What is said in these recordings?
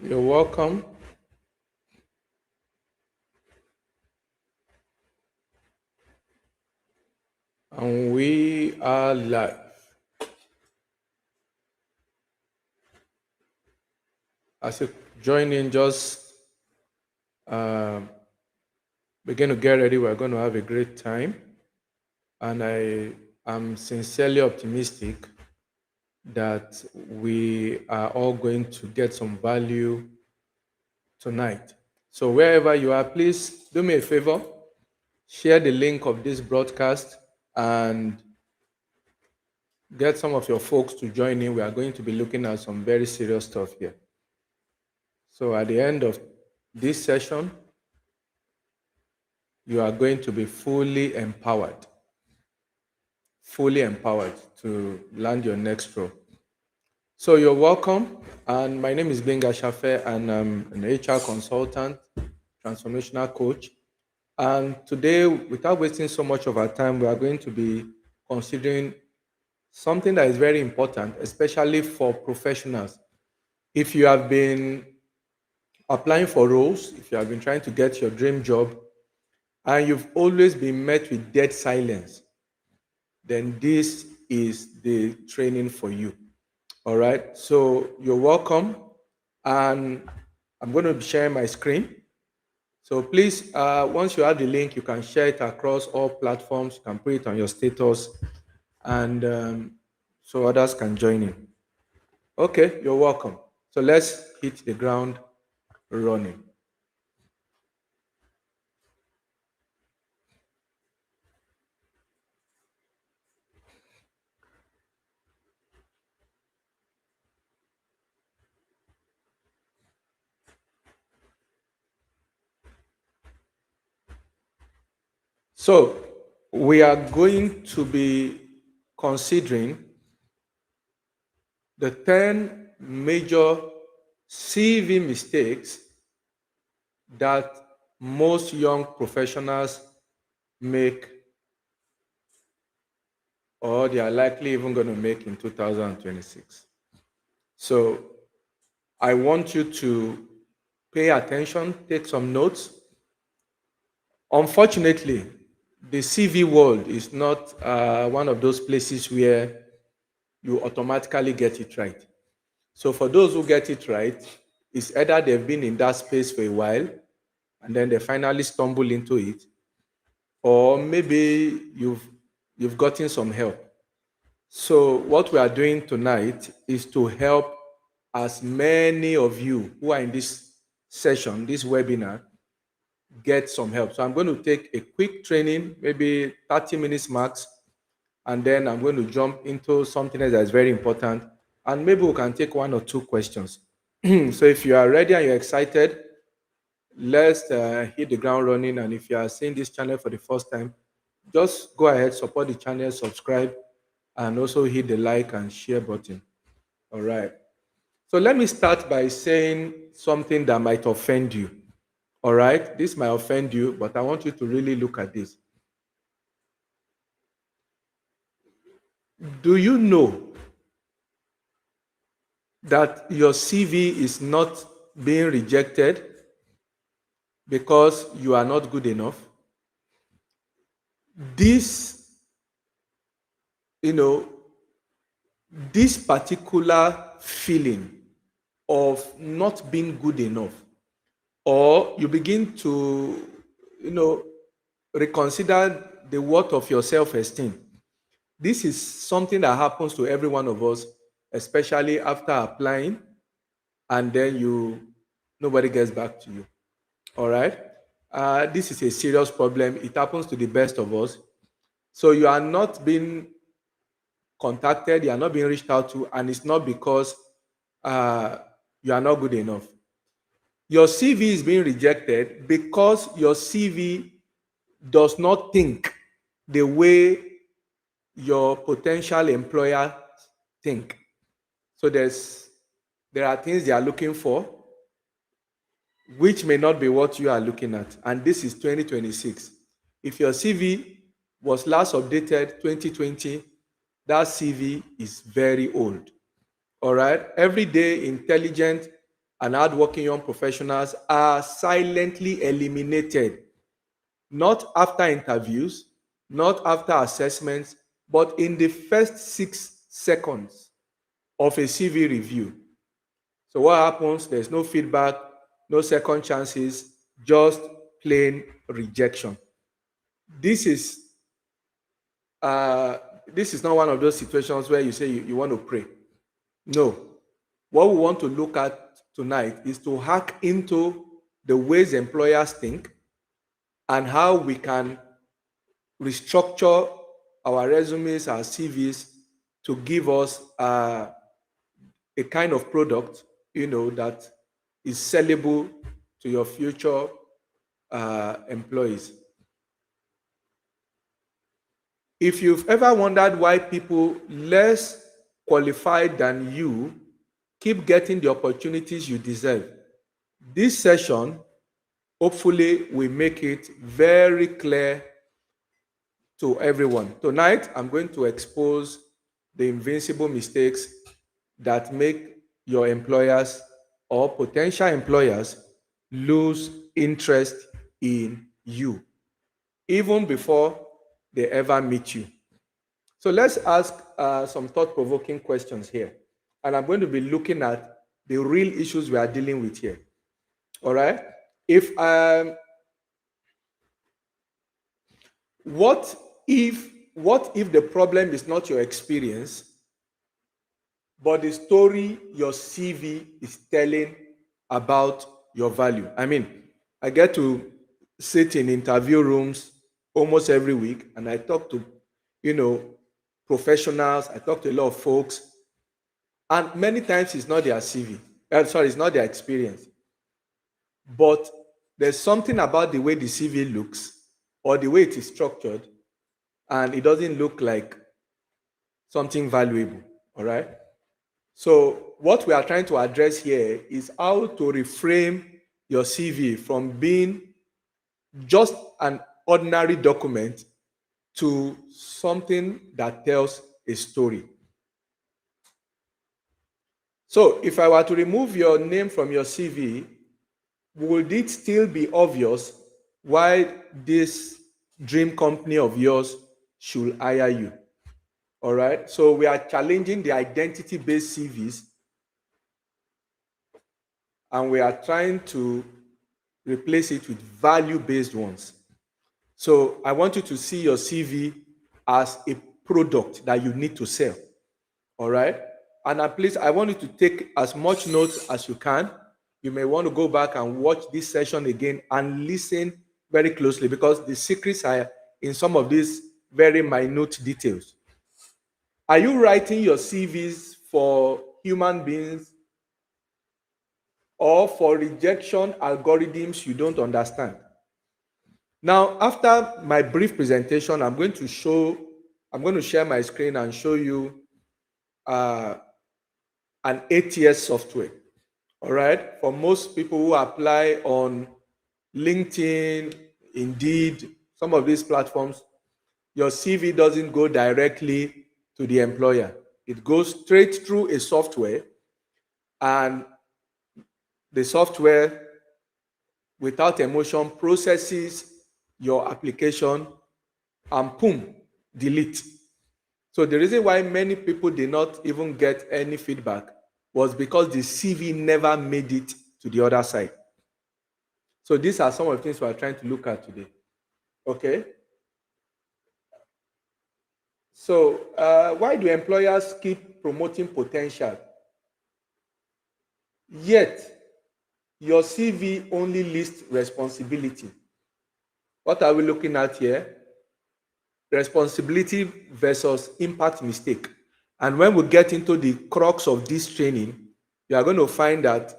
You're welcome. And we are live. As you join in, just uh, begin to get ready. We're going to have a great time. And I am sincerely optimistic that we are all going to get some value tonight. So, wherever you are, please do me a favor, share the link of this broadcast and get some of your folks to join in. We are going to be looking at some very serious stuff here. So at the end of this session, you are going to be fully empowered to land your next role. So you're welcome. And my name is Benga Shafe, and I'm an HR consultant, transformational coach. And today, without wasting so much of our time, we are going to be considering something that is very important, especially for professionals. If you have been applying for roles, if you have been trying to get your dream job, and you've always been met with dead silence, then this is the training for you. All right. So you're welcome. And I'm going to be sharing my screen. So please, once you have the link, you can share it across all platforms. You can put it on your status, and so others can join in. Okay, you're welcome. So let's hit the ground running. So we are going to be considering the 10 major CV mistakes that most young professionals make, or they are likely even going to make in 2026. So I want you to pay attention, take some notes. Unfortunately, the CV world is not one of those places where you automatically get it right. So for those who get it right, it's either they've been in that space for a while and then they finally stumble into it, or maybe you've gotten some help. So what we are doing tonight is to help as many of you who are in this session, this webinar, get some help. So I'm going to take a quick training, maybe 30 minutes max, and then I'm going to jump into something else that is very important, and maybe we can take one or two questions. So if you are ready and you're excited, let's hit the ground running. And if you are seeing this channel for the first time, just go ahead, support the channel, subscribe, and also hit the like and share button. All right. So let me start by saying something that might offend you. All right. This might offend you, but I want you to really look at this. Do you know that your CV is not being rejected because you are not good enough? This, you know, this particular feeling of not being good enough, or you begin to, reconsider the worth of your self-esteem. This is something that happens to every one of us, especially after applying, and then nobody gets back to you. All right. This is a serious problem. It happens to the best of us. So you are not being contacted, you are not being reached out to, and it's not because you are not good enough. Your CV is being rejected because your CV does not think the way your potential employer think. So there are things they are looking for which may not be what you are looking at. And this is 2026. If your CV was last updated 2020, that CV is very old. All right. Every day, intelligent and hardworking young professionals are silently eliminated, not after interviews, not after assessments, but in the first 6 seconds of a CV review. So what happens? There's no feedback, no second chances, just plain rejection. This is uh, this is not one of those situations where you say you want to pray. No. What we want to look at tonight is to hack into the ways employers think and how we can restructure our resumes, our CVs to give us a kind of product, that is sellable to your future employees. If you've ever wondered why people less qualified than you keep getting the opportunities you deserve, this session hopefully will make it very clear to everyone. Tonight, I'm going to expose the invincible mistakes that make your employers or potential employers lose interest in you, even before they ever meet you. So let's ask some thought-provoking questions here. And I'm going to be looking at the real issues we are dealing with here. All right? If what if the problem is not your experience, but the story your CV is telling about your value? I mean, I get to sit in interview rooms almost every week, and I talk to, you know, professionals. I talk to a lot of folks, and many times it's not their CV. Sorry, it's not their experience, but there's something about the way the CV looks or the way it is structured, and it doesn't look like something valuable. All right. So, what we are trying to address here is how to reframe your CV from being just an ordinary document to something that tells a story. So, if I were to remove your name from your CV, would it still be obvious why this dream company of yours should hire you? All right. So, we are challenging the identity based CVs, and we are trying to replace it with value-based ones. So I want you to see your CV as a product that you need to sell. All right. And please, I want you to take as much notes as you can. You may want to go back and watch this session again and listen very closely, because the secrets are in some of these very minute details. Are you writing your CVs for human beings or for rejection algorithms you don't understand? Now, after my brief presentation, I'm going to share my screen and show you an ATS software. All right. For most people who apply on LinkedIn, Indeed, some of these platforms, your CV doesn't go directly to the employer. It goes straight through a software, and the software, without emotion, processes your application and boom, delete. So the reason why many people did not even get any feedback was because the CV never made it to the other side. So these are some of the things we are trying to look at today. Okay. So why do employers keep promoting potential, yet your CV only lists responsibility? What are we looking at here? Responsibility versus impact mistake. And when we get into the crux of this training, you are going to find that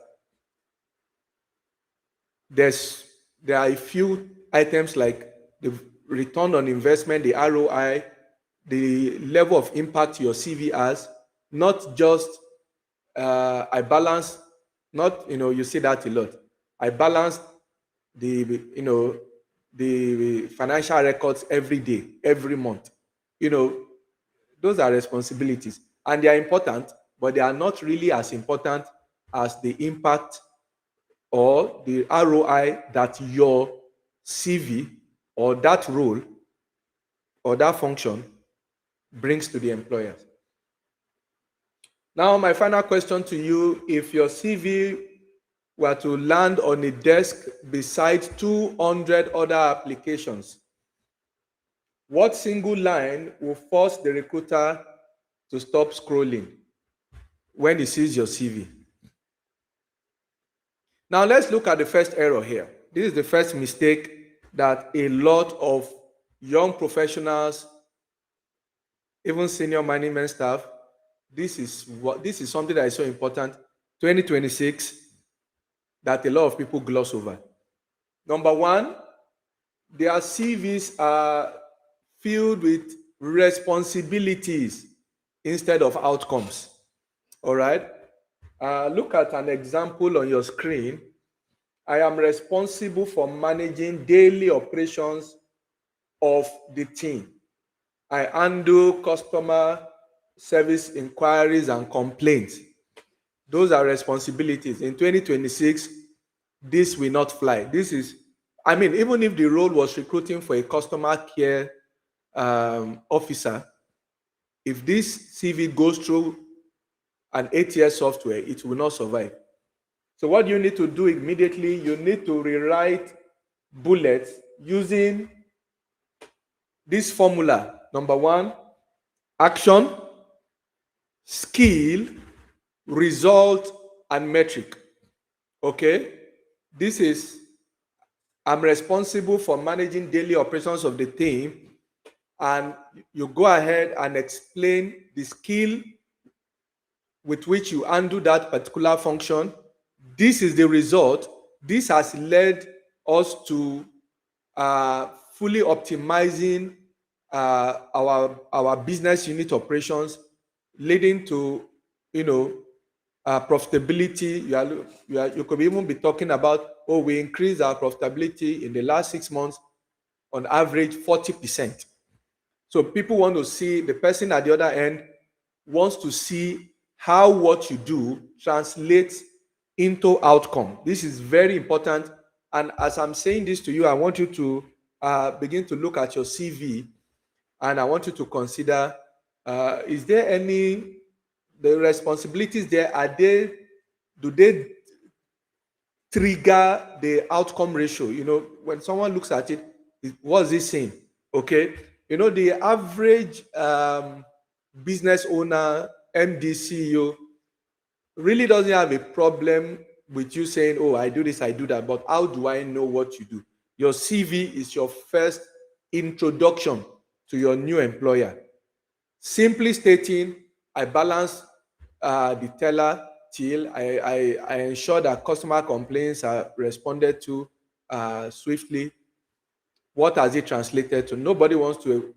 there are a few items like the return on investment, the ROI, the level of impact your CV has, not just I balance, not, you see that a lot. I balance the, the financial records every day, every month. Those are responsibilities, and they are important, but they are not really as important as the impact or the ROI that your CV or that role or that function brings to the employers. Now, my final question to you, if your CV were to land on a desk beside 200 other applications, what single line will force the recruiter to stop scrolling when he sees your CV? Now, let's look at the first error here. This is the first mistake that a lot of young professionals, even senior management staff, this is something that is so important. 2026, that a lot of people gloss over. Number one, their CVs are filled with responsibilities instead of outcomes. All right. Look at an example on your screen. I am responsible for managing daily operations of the team. I handle customer service inquiries and complaints. Those are responsibilities. In 2026, this will not fly. This is, I mean, even if the role was recruiting for a customer care officer, if this CV goes through an ATS software, it will not survive. So what you need to do immediately, you need to rewrite bullets using this formula. Number one, action, skill, result, and metric. Okay? This is, I'm responsible for managing daily operations of the team, and you go ahead and explain the skill with which you handle that particular function. This is the result. This has led us to fully optimizing our business unit operations, leading to profitability. You could even be talking about, oh, we increased our profitability in the last 6 months on average 40%. So people want to see, the person at the other end wants to see how what you do translates into outcome. This is very important. And as I'm saying this to you, I want you to begin to look at your CV, and I want you to consider, is there any, the responsibilities there, do they trigger the outcome ratio? When someone looks at it, what's it saying? Okay. The average business owner, MD, CEO, really doesn't have a problem with you saying, oh, I do this, I do that, but how do I know what you do? Your CV is your first introduction to your new employer. Simply stating, I balance the teller till I ensure that customer complaints are responded to swiftly. What has it translated to? Nobody wants to,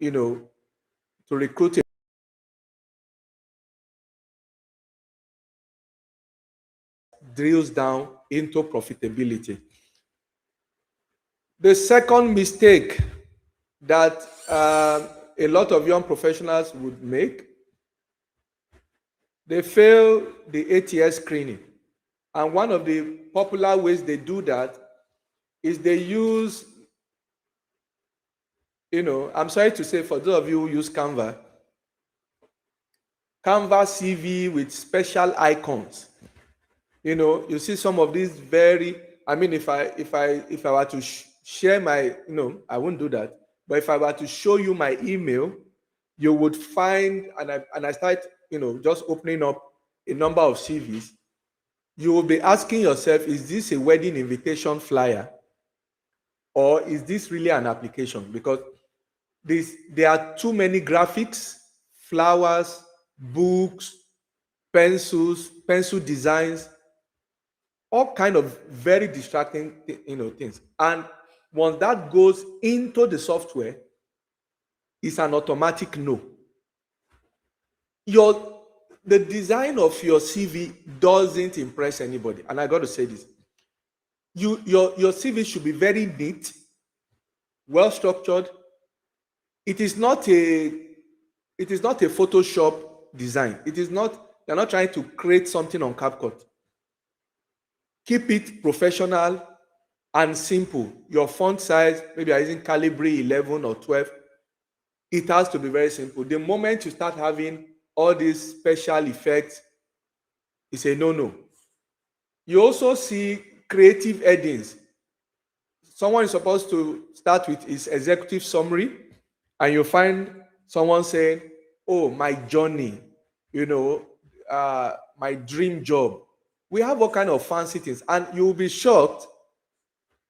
to recruit drills down into profitability. The second mistake that a lot of young professionals would make, they fail the ATS screening. And one of the popular ways they do that is they use, I'm sorry to say, for those of you who use Canva CV with special icons. You see some of these very, I mean, if I were to share my, I won't do that. But if I were to show you my email, you would find, and I start, just opening up a number of CVs. You will be asking yourself, is this a wedding invitation flyer? Or is this really an application? Because there are too many graphics, flowers, books, pencils, pencil designs, all kind of very distracting things. And once that goes into the software, it's an automatic no. The design of your CV doesn't impress anybody. And I got to say this. Your CV should be very neat, well structured. It is not a Photoshop design. You're not trying to create something on CapCut. Keep it professional and simple. Your font size, maybe you're using Calibri 11 or 12, it has to be very simple. The moment you start having all these special effects, it's a no-no. You also see creative headings. Someone is supposed to start with his executive summary, and you find someone saying, "Oh, my journey, you know, my dream job." We have all kind of fancy things, and you'll be shocked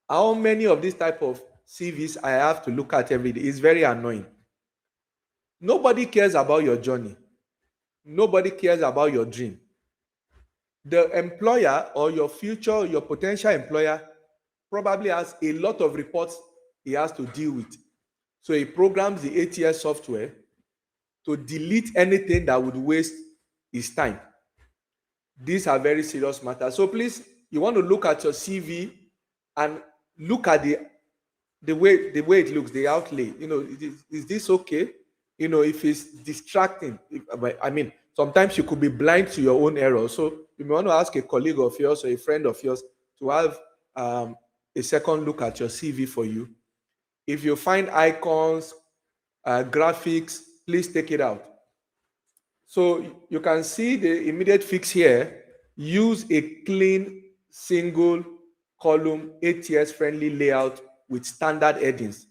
how many of these type of CVs I have to look at every day. It's very annoying. Nobody cares about your journey. Nobody cares about your dream. The employer or your future, your potential employer probably has a lot of reports he has to deal with. So he programs the ATS software to delete anything that would waste his time. These are very serious matters. So please, you want to look at your CV and look at the way it looks, the outlay. You know, is this okay? You know, if it's distracting, I mean, sometimes you could be blind to your own error. So you may want to ask a colleague of yours or a friend of yours to have a second look at your CV for you. If you find icons, graphics, please take it out. So you can see the immediate fix here. Use a clean single column ATS friendly layout with standard headings.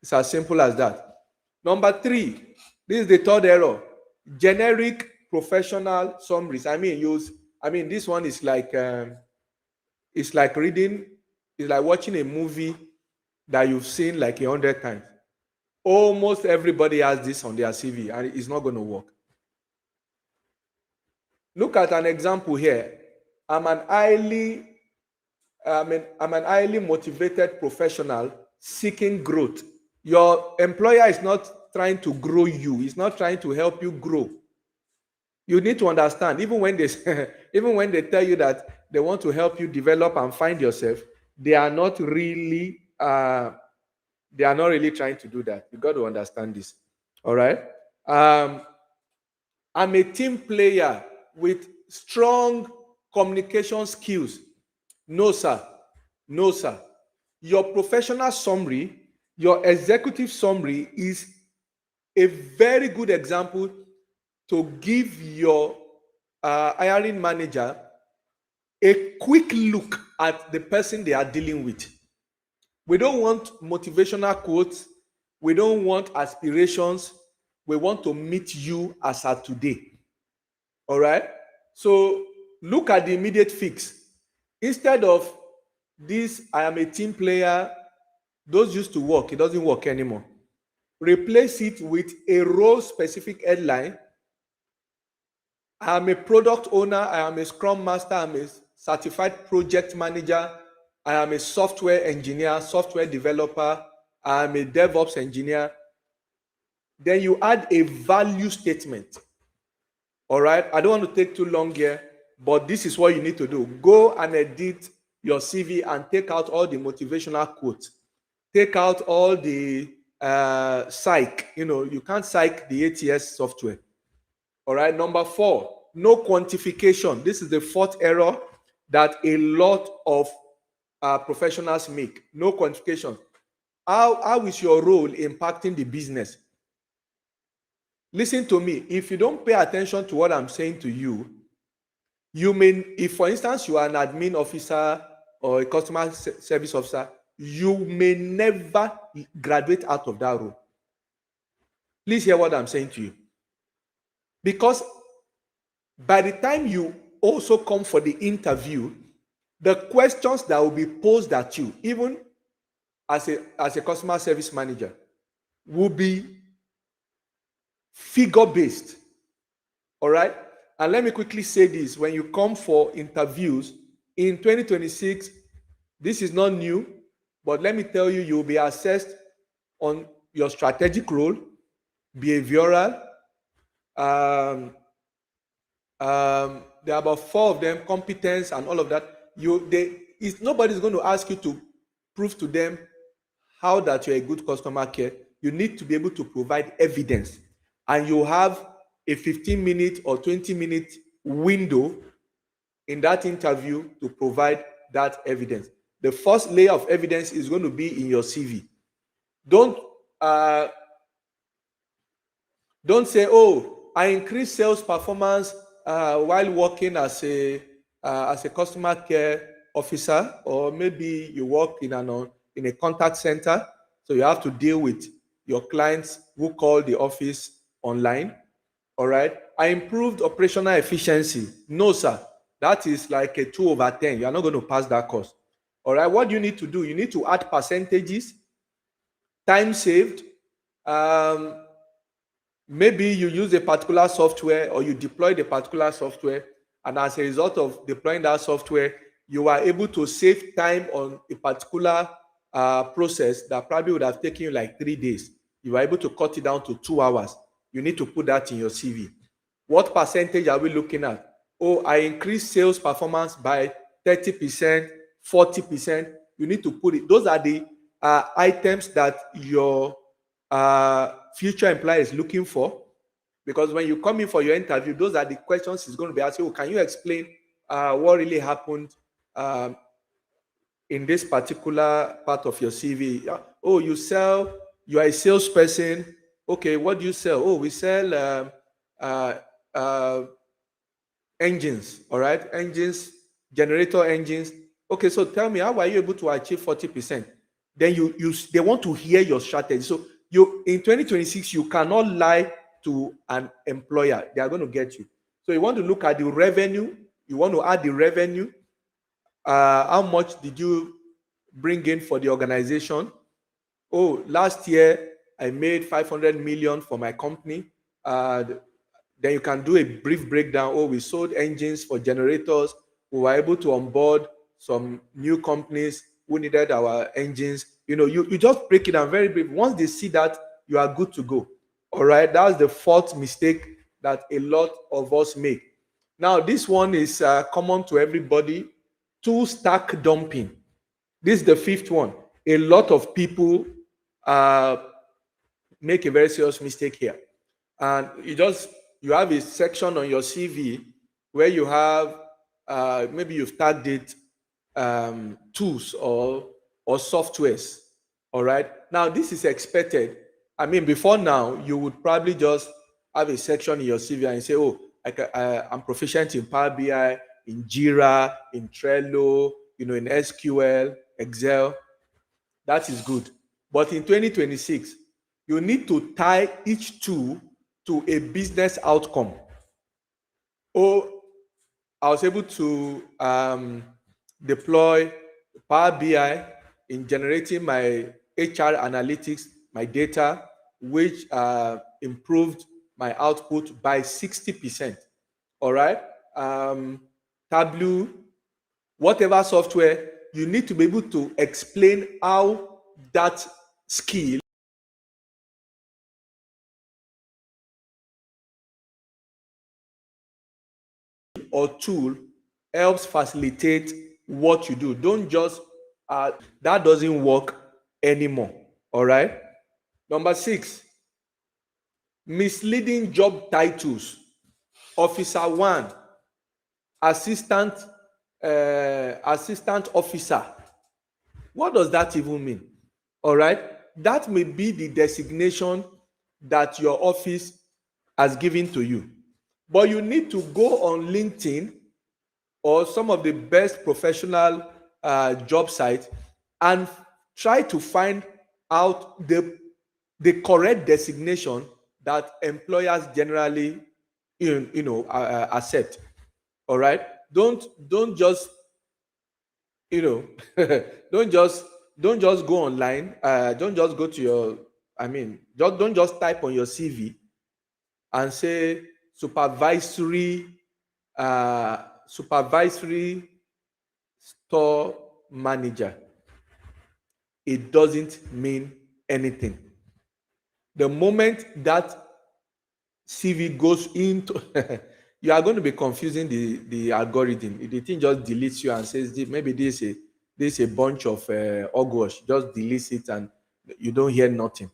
It's as simple as that. Number 3, this is the third error. Generic professional summaries. I mean, this one is like it's like watching a movie that you've seen like 100 times. Almost everybody has this on their CV, and it's not going to work. Look at an example here. I'm an highly motivated professional seeking growth. Your employer is not trying to grow you. He's not trying to help you grow. You need to understand, even when they tell you that they want to help you develop and find yourself, they are not really trying to do that. You got to understand this. All right. I'm a team player with strong communication skills. No, sir. No, sir. Your professional summary, your executive summary is a very good example to give your hiring manager a quick look at the person they are dealing with. We don't want motivational quotes. We don't want aspirations. We want to meet you as at today. All right? So look at the immediate fix. Instead of this, I am a team player, those used to work, it doesn't work anymore. Replace it with a role-specific headline. I am a product owner, I am a scrum master, I am a certified project manager, I am a software engineer, software developer, I am a DevOps engineer. Then you add a value statement. All right, I don't want to take too long here, but this is what you need to do. Go and edit your CV and take out all the motivational quotes. Take out all the psych. You know, you can't psych the ATS software. All right, number 4, no quantification. This is the 4th error that a lot of professionals make. No quantification. How is your role impacting the business? Listen to me. If you don't pay attention to what I'm saying to you, you may, if for instance you are an admin officer or a customer service officer, you may never graduate out of that role. Please hear what I'm saying to you. Because by the time you also come for the interview, the questions that will be posed at you, even as a customer service manager, will be figure-based. All right? And let me quickly say this. When you come for interviews in 2026, this is not new, but let me tell you, you'll be assessed on your strategic role, behavioral. There are about 4 of them, competence and all of that. Nobody's going to ask you to prove to them how that you're a good customer care. You need to be able to provide evidence, and you have a 15-minute or 20-minute window in that interview to provide that evidence. The first layer of evidence is going to be in your CV. Don't uh, don't say, oh, I increased sales performance while working as a customer care officer, or maybe you work in a contact center, so you have to deal with your clients who call the office online. All right. I improved operational efficiency. No, sir. That is like a 2/10. You are not going to pass that course. All right. What do you need to do? You need to add percentages, time saved. Um, Maybe you use a particular software or you deploy the particular software, and as a result of deploying that software, you are able to save time on a particular process that probably would have taken you like 3 days. You are able to cut it down to 2 hours. You need to put that in your CV. What percentage are we looking at? Oh, I increased sales performance by 30%, 40%. You need to put it. Those are the items that your future employer is looking for. Because when you come in for your interview, those are the questions he's going to be asking. Oh, can you explain what really happened in this particular part of your CV? Oh, you are a salesperson. Okay, what do you sell? Oh, we sell uh, uh, engines, all right? Engines, generator engines. Okay, so tell me, how are you able to achieve 40%? Then they want to hear your strategy. So you in 2026, you cannot lie to an employer. They are going to get you. So you want to look at the revenue. You want to add the revenue. How much did you bring in for the organization? Oh, last year I made 500 million for my company. Then you can do a brief breakdown. Oh, we sold engines for generators. We were able to onboard some new companies who needed our engines. You just break it down very brief. Once they see that, you are good to go. All right. That's the fourth mistake that a lot of us make. Now, this one is common to everybody. Two stack dumping. This is the fifth one. A lot of people make a very serious mistake here. And you have a section on your CV where you have maybe you've tagged it tools or softwares. All right. Now this is expected. I mean, before now, you would probably just have a section in your CV and say, oh, I'm proficient in Power BI, in Jira, in Trello, in SQL, Excel. That is good. But in 2026, you need to tie each tool to a business outcome. Oh, I was able to deploy Power BI in generating my HR analytics, my data, which improved my output by 60%. All right. Tableau, whatever software, you need to be able to explain how that skill or tool helps facilitate what you do. Don't just that doesn't work anymore. All right. Number 6, misleading job titles. Officer 1, assistant officer. What does that even mean? All right. That may be the designation that your office has given to you. But you need to go on LinkedIn or some of the best professional job sites and try to find out the correct designation that employers generally accept. All right. Don't just don't just go online. Don't just go to your, don't just type on your CV and say supervisory store manager. It doesn't mean anything. The moment that CV goes into you are going to be confusing the algorithm. The thing just deletes you and says maybe this is a bunch of hogwash. Just deletes it and you don't hear nothing.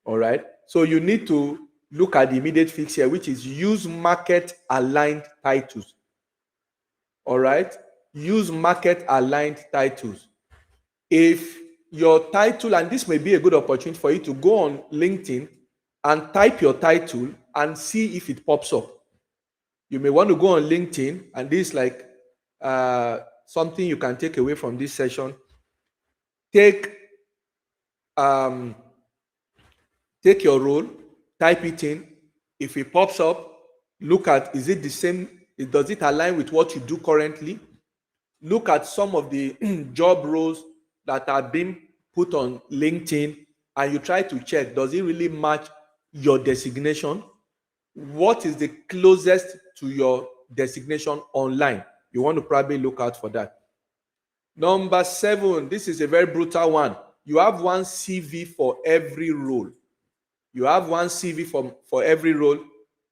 All right. So you need to look at the immediate fix here, which is use market aligned titles. All right. use market aligned titles. If your title, and this may be a good opportunity for you to go on LinkedIn and type your title and see if it pops up. You may want to go on LinkedIn, and this is like something you can take away from this session. Take take your role, type it in. If it pops up, look at, is it the same? Does it align with what you do currently? Look at some of the job roles that are being put on LinkedIn, and you try to check, does it really match your designation? What is the closest to your designation online? You want to probably look out for that. Number 7, this is a very brutal one. You have one CV for every role. You have one CV for every role.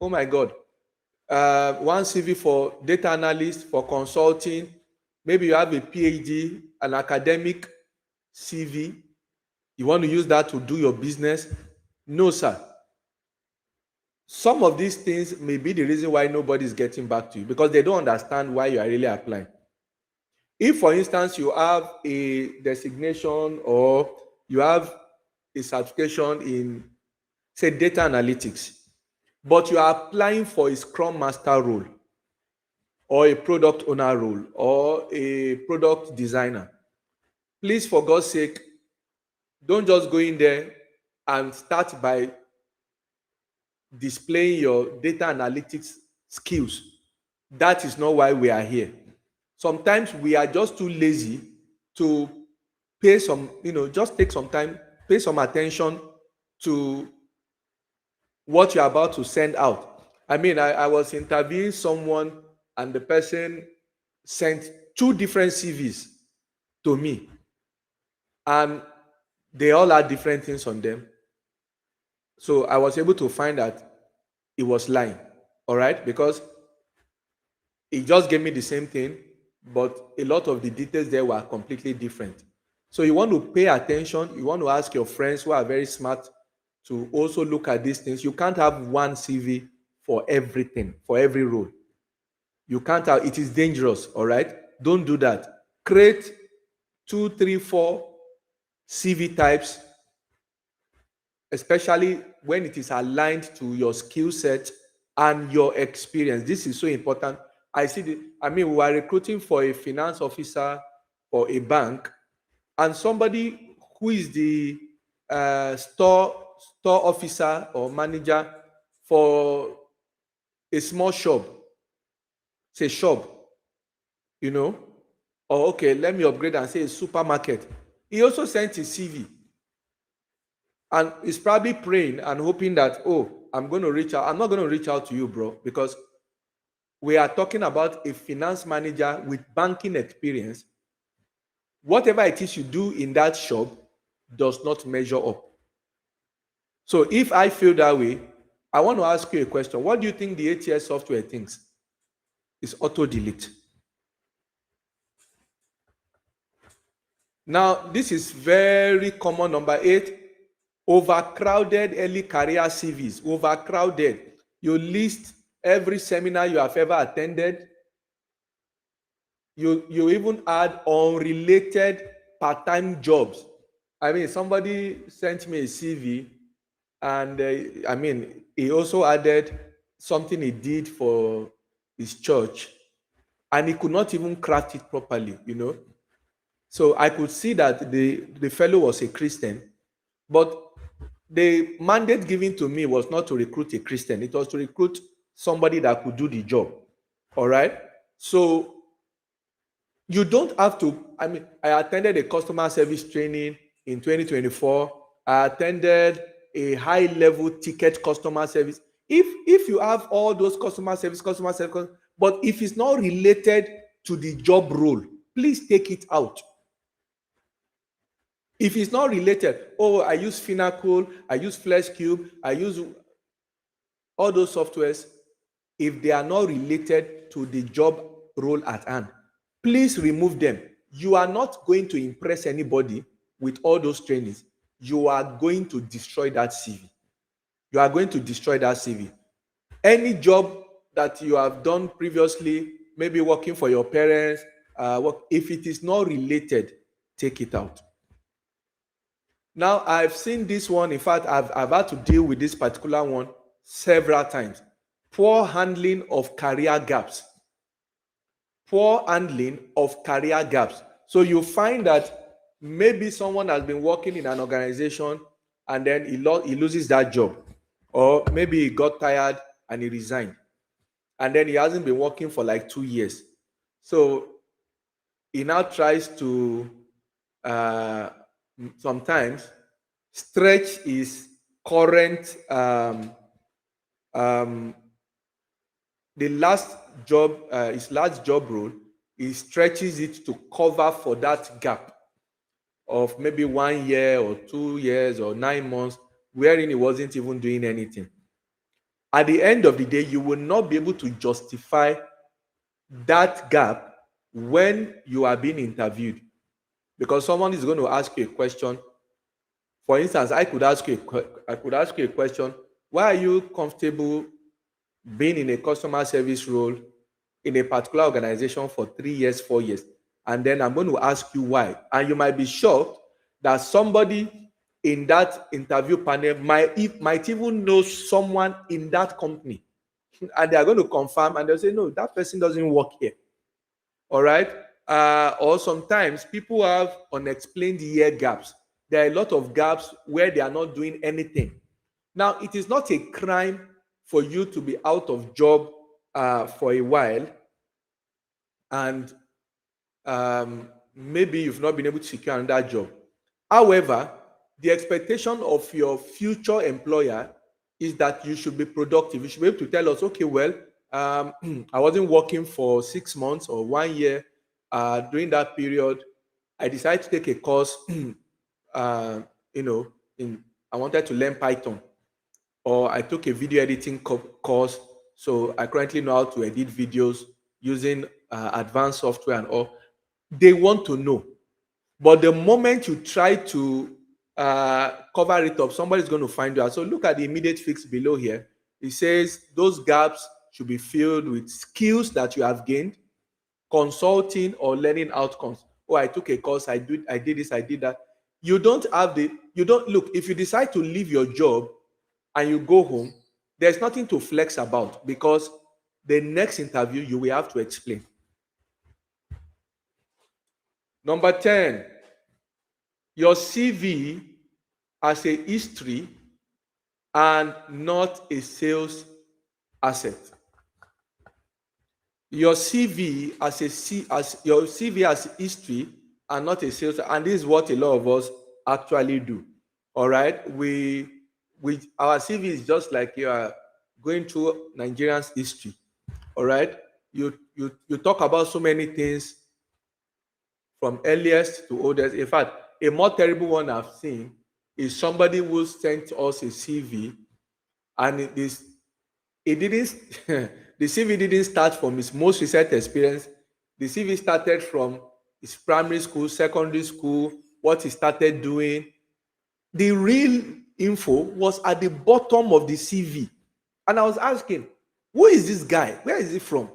Oh my God. One CV for data analyst, for consulting. Maybe you have a PhD, an academic CV. You want to use that to do your business? No, sir. Some of these things may be the reason why nobody is getting back to you, because they don't understand why you are really applying. If, for instance, you have a designation or you have a certification in, say, data analytics, but you are applying for a Scrum Master role or a product owner role or a product designer, please, for God's sake, don't just go in there and start by displaying your data analytics skills. That is not why we are here. Sometimes we are just too lazy to pay some, just take some time, pay some attention to what you're about to send out. I mean, I was interviewing someone, and the person sent 2 different CVs to me, and they all had different things on them. So I was able to find that it was lying, all right? Because it just gave me the same thing, but a lot of the details there were completely different. So you want to pay attention. You want to ask your friends who are very smart to also look at these things. You can't have one CV for everything, for every role. You can't have, it is dangerous, all right? Don't do that. Create 2, 3, 4 CV types, especially when it is aligned to your skill set and your experience. This is so important. We were recruiting for a finance officer for a bank, and somebody who is the store officer or manager for a small shop, say shop, or okay, let me upgrade and say a supermarket. He also sent his CV, and he's probably praying and hoping that, oh, I'm going to reach out. I'm not going to reach out to you, bro, because we are talking about a finance manager with banking experience. Whatever it is you do in that shop does not measure up. So if I feel that way, I want to ask you a question. What do you think the ATS software thinks? It's auto-delete. Now, this is very common. Number 8, overcrowded early career CVs. Overcrowded. You list every seminar you have ever attended. You even add unrelated part-time jobs. I mean, somebody sent me a CV, and he also added something he did for his church, and he could not even craft it properly, So I could see that the fellow was a Christian, but the mandate given to me was not to recruit a Christian. It was to recruit somebody that could do the job. All right? So you don't have to. I attended a customer service training in 2024. I attended a high-level ticket customer service. If you have all those customer service, but if it's not related to the job role, please take it out. If it's not related, oh, I use Finacle, I use FlexCube, I use all those softwares. If they are not related to the job role at hand, please remove them. You are not going to impress anybody with all those trainings. You are going to destroy that CV. You are going to destroy that CV. Any job that you have done previously, maybe working for your parents, work. If it is not related, take it out. Now, I've seen this one. In fact, I've had to deal with this particular one several times. Poor handling of career gaps. Poor handling of career gaps. So you find that maybe someone has been working in an organization and then he loses that job. Or maybe he got tired and he resigned. And then he hasn't been working for like 2 years. So he now tries to uh, sometimes stretch his current um, the last job, his last job role, he stretches it to cover for that gap of maybe 1 year or 2 years or 9 months wherein he wasn't even doing anything. At the end of the day, you will not be able to justify that gap when you are being interviewed, because someone is going to ask you a question. For instance, I could ask you a question: why are you comfortable being in a customer service role in a particular organization for 3 years, 4 years? And then I'm going to ask you why. And you might be shocked that somebody in that interview panel might even know someone in that company. And they are going to confirm and they'll say, no, that person doesn't work here. All right. Or sometimes people have unexplained year gaps. There are a lot of gaps where they are not doing anything. Now, it is not a crime for you to be out of job for a while, and maybe you've not been able to secure another job. However, the expectation of your future employer is that you should be productive. You should be able to tell us, okay, well, I wasn't working for 6 months or 1 year. During that period, I decided to take a course. uh, I wanted to learn Python, or I took a video editing course. So I currently know how to edit videos using advanced software and all. They want to know. But the moment you try to cover it up, somebody's going to find you out. So look at the immediate fix below here. It says those gaps should be filled with skills that you have gained, consulting or learning outcomes. Oh, I took a course, I did this, I did that. You don't look, if you decide to leave your job and you go home, there's nothing to flex about, because the next interview you will have to explain. Number 10, your CV as a history and not a sales asset. Your CV as history and not a sales, and this is what a lot of us actually do. All right, our CV is just like you are going through Nigerian's history. All right, you talk about so many things from earliest to oldest. In fact, a more terrible one I've seen is somebody who sent us a CV, and it didn't the CV didn't start from his most recent experience. The CV started from his primary school, secondary school, what he started doing. The real info was at the bottom of the CV. And I was asking, who is this guy? Where is he from?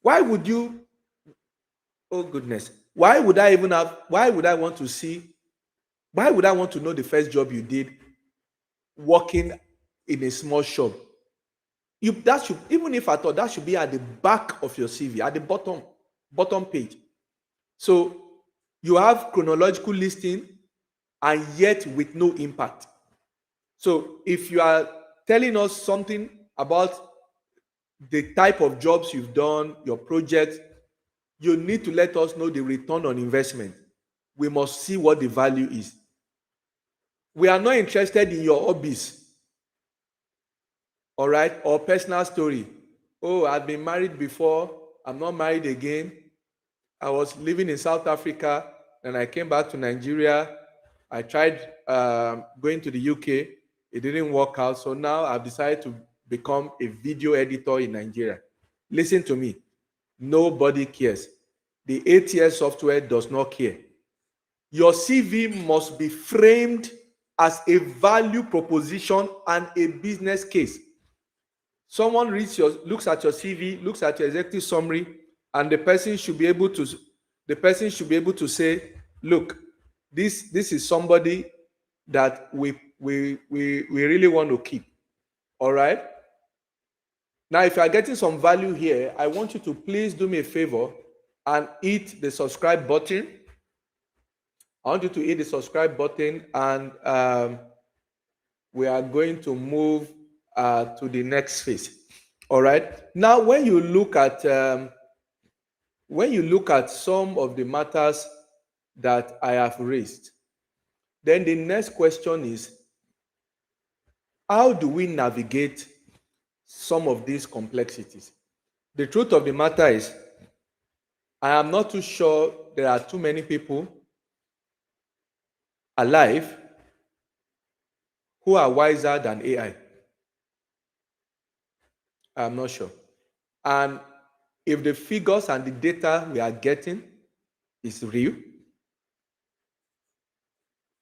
Why would you, oh goodness, why would I want to know the first job you did working in a small shop? That should, even if I thought, that should be at the back of your CV, at the bottom page. So you have chronological listing and yet with no impact. So if you are telling us something about the type of jobs you've done, your projects, you need to let us know the return on investment. We must see what the value is. We are not interested in your hobbies, all right, or personal story. Oh, I've been married before, I'm not married again. I was living in South Africa, and I came back to Nigeria. I tried going to the UK. It didn't work out. So now I've decided to become a video editor in Nigeria. Listen to me. Nobody cares. The ATS software does not care. Your CV must be framed as a value proposition and a business case. Someone looks at your CV, looks at your executive summary, and the person should be able to the person should be able to say, look, this is somebody that we really want to keep. All right. Now, if you are getting some value here, I want you to please do me a favor and hit the subscribe button. I want you to hit the subscribe button, and we are going to move to the next phase. All right. Now, when you look at some of the matters that I have raised, then the next question is, how do we navigate some of these complexities? The truth of the matter is, I am not too sure there are too many people alive who are wiser than AI. I'm not sure. And if the figures and the data we are getting is real,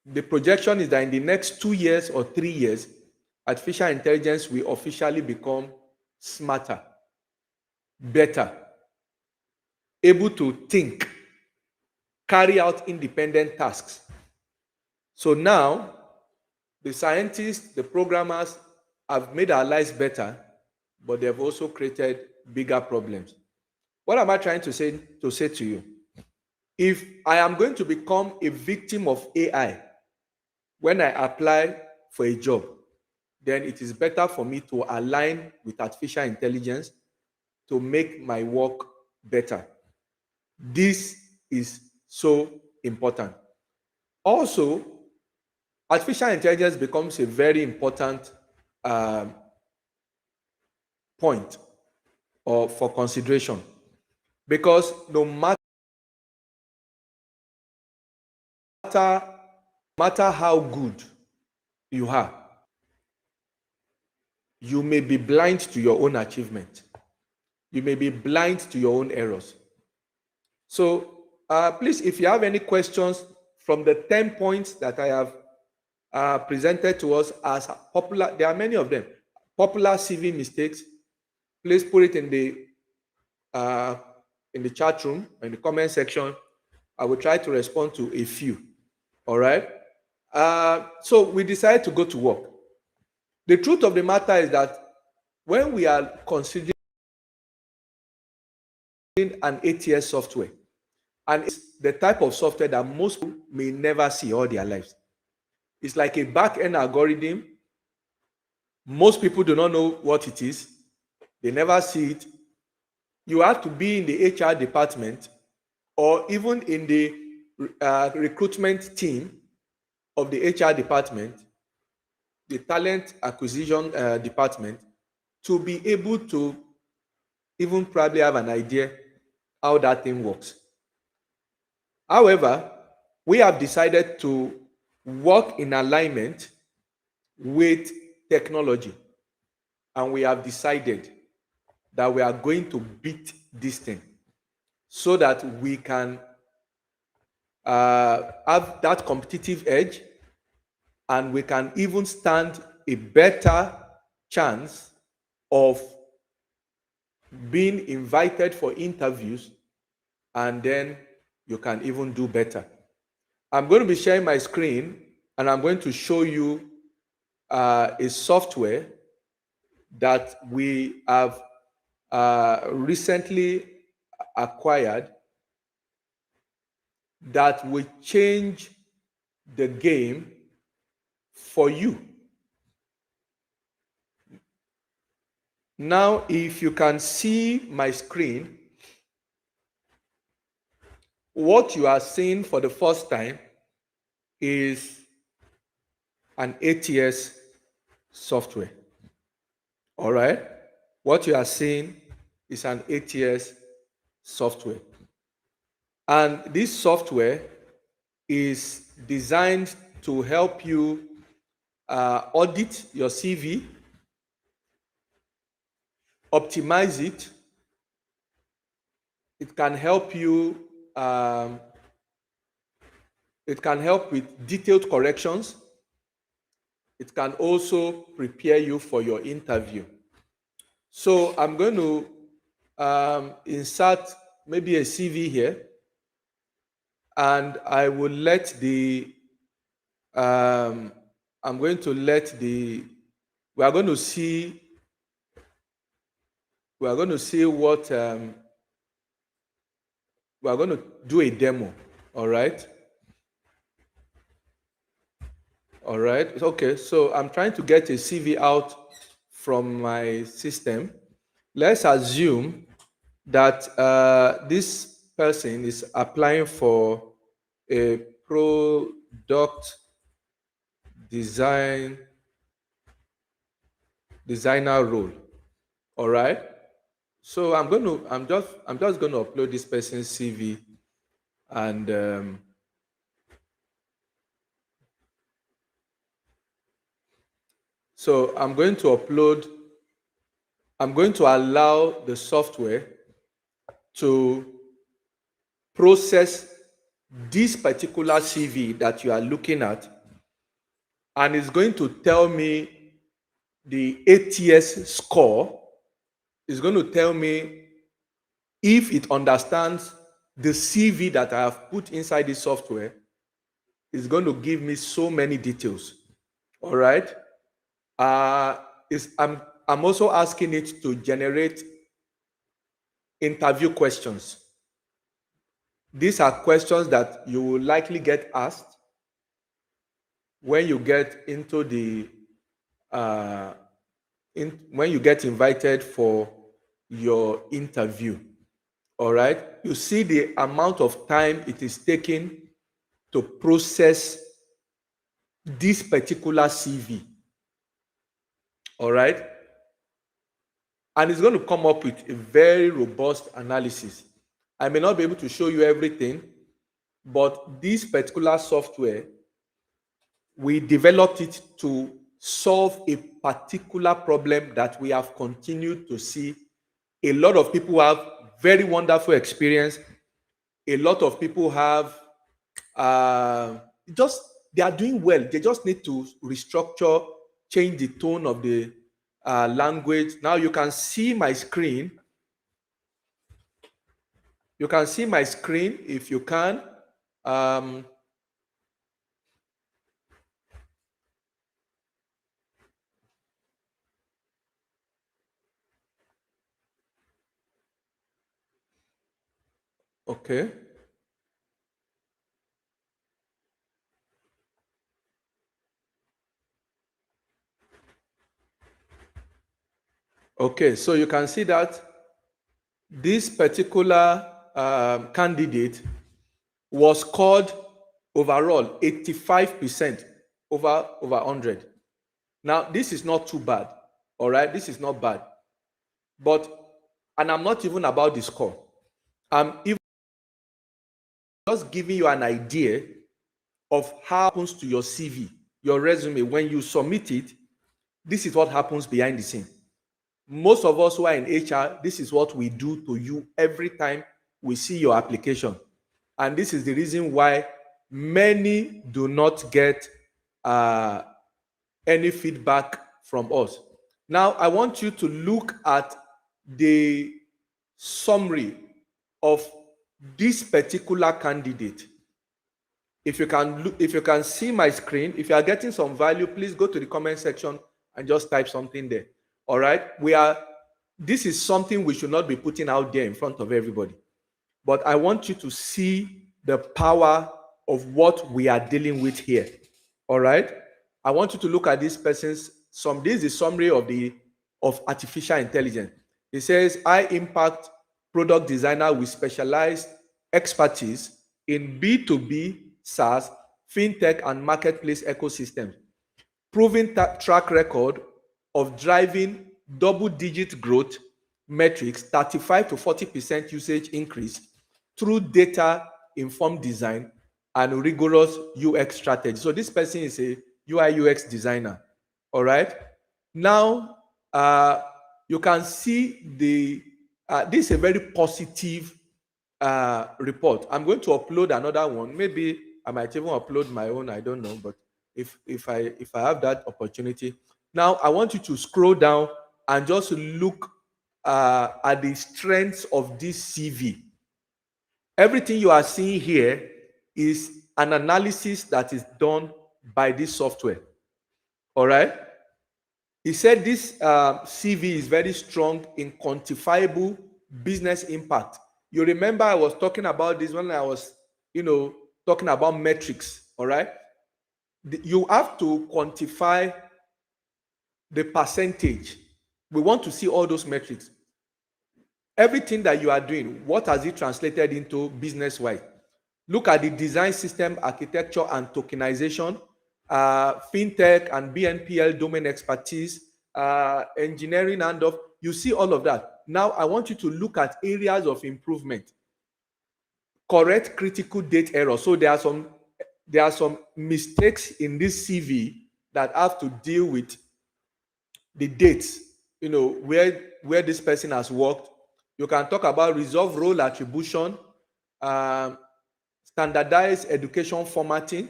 the projection is that in the next 2 years or 3 years, artificial intelligence will officially become smarter, better, able to think, carry out independent tasks. So now, the scientists, the programmers have made our lives better, but they've also created bigger problems. What am I trying to say to you? If I am going to become a victim of AI when I apply for a job, then it is better for me to align with artificial intelligence to make my work better. This is so important. Also, artificial intelligence becomes a very important point for consideration, because no matter how good you are, you may be blind to your own achievement. You may be blind to your own errors. So please, if you have any questions from the 10 points that I have presented to us as popular, there are many of them, popular CV mistakes, please put it in the chat room, in the comment section. I will try to respond to a few. All right. So we decided to go to work. The truth of the matter is that when we are considering an ATS software, and it's the type of software that most people may never see all their lives. It's like a back-end algorithm. Most people do not know what it is. They never see it. You have to be in the HR department or even in the recruitment team of the HR department, the talent acquisition department, to be able to even probably have an idea how that thing works. However, we have decided to work in alignment with technology, and we have decided that we are going to beat this thing so that we can have that competitive edge, and we can even stand a better chance of being invited for interviews, and then you can even do better. I'm going to be sharing my screen, and I'm going to show you a software that we have recently acquired that will change the game for you. Now, if you can see my screen, what you are seeing for the first time is an ATS software. All right? What you are seeing is an ATS software. And this software is designed to help you audit your CV, optimize it. It can help you, it can help with detailed corrections. It can also prepare you for your interview. So I'm going to insert maybe a CV here. and I will let the I'm going to let the we are going to see what we are going to do a demo. All right. Okay, so I'm trying to get a CV out from my system. Let's assume that this person is applying for a product designer role. All right. So I'm just going to upload this person's CV, and so I'm going to allow the software to process this particular CV that you are looking at, and it's going to tell me the ATS score. It's going to tell me if it understands the CV that I have put inside the software. It's going to give me so many details. All right. I'm also asking it to generate interview questions. These are questions that you will likely get asked when you get into the when you get invited for your interview. All right. You see the amount of time it is taking to process this particular CV. All right. And it's going to come up with a very robust analysis. I may not be able to show you everything, but this particular software, we developed it to solve a particular problem that we have continued to see. A lot of people have very wonderful experience. A lot of people have just they are doing well. They just need to restructure, change the tone of the language. Now you can see my screen. You can see my screen if you can. Okay. Okay, so you can see that this particular candidate was scored overall 85% over 100. Now, this is not too bad. All right, this is not bad. But, and I'm not even about the score. I'm even just giving you an idea of how it happens to your CV, your resume. When you submit it, this is what happens behind the scene. Most of us who are in HR, this is what we do to you every time we see your application. And this is the reason why many do not get any feedback from us. Now, I want you to look at the summary of this particular candidate. If you can see my screen, if you are getting some value, please go to the comment section and just type something there. All right. This is something we should not be putting out there in front of everybody. But I want you to see the power of what we are dealing with here. All right. I want you to look at this person's this is the summary of artificial intelligence. It says high impact product designer with specialized expertise in B2B, SaaS, fintech, and marketplace ecosystems. Proven track record of driving double-digit growth metrics, 35 to 40% usage increase through data-informed design and rigorous UX strategy. So this person is a UI UX designer. All right. Now, you can see this is a very positive report. I'm going to upload another one. Maybe I might even upload my own. I don't know. But if I have that opportunity, now I want you to scroll down and just look at the strengths of this CV. Everything you are seeing here is an analysis that is done by this software. All right. He said this CV is very strong in quantifiable business impact. You remember I was talking about this when I was, talking about metrics. All right. You have to quantify the percentage. We want to see all those metrics. Everything that you are doing, what has it translated into business-wise? Look at the design system, architecture, and tokenization, fintech and BNPL domain expertise, engineering and of. You see all of that. Now, I want you to look at areas of improvement. Correct critical date error. So there are some mistakes in this CV that have to deal with the dates, where this person has worked. You can talk about resolve role attribution, standardized education formatting.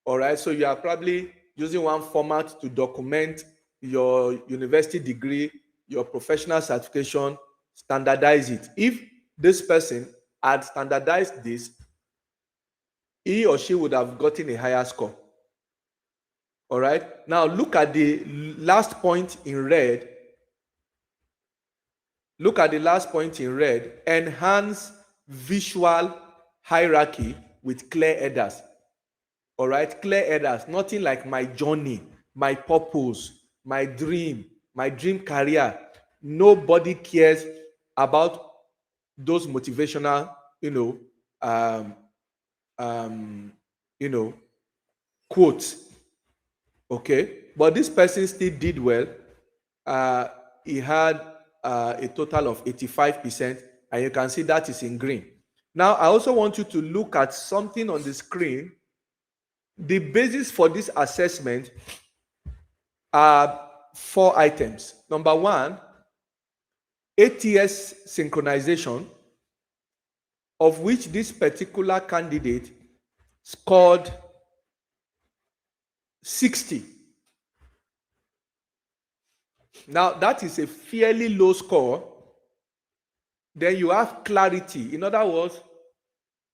All right, so you are probably using one format to document your university degree, your professional certification, standardize it. If this person had standardized this, he or she would have gotten a higher score. All right, now look at the last point in red. Look at the last point in red. Enhance visual hierarchy with clear headers. All right, clear headers. Nothing like my journey, my purpose, my dream career. Nobody cares about those motivational, quotes. Okay, but this person still did well. He had a total of 85%, and you can see that is in green. Now, I also want you to look at something on the screen. The basis for this assessment are 4 items. Number 1, ATS synchronization, of which this particular candidate scored 60. Now, that is a fairly low score. Then you have clarity. In other words,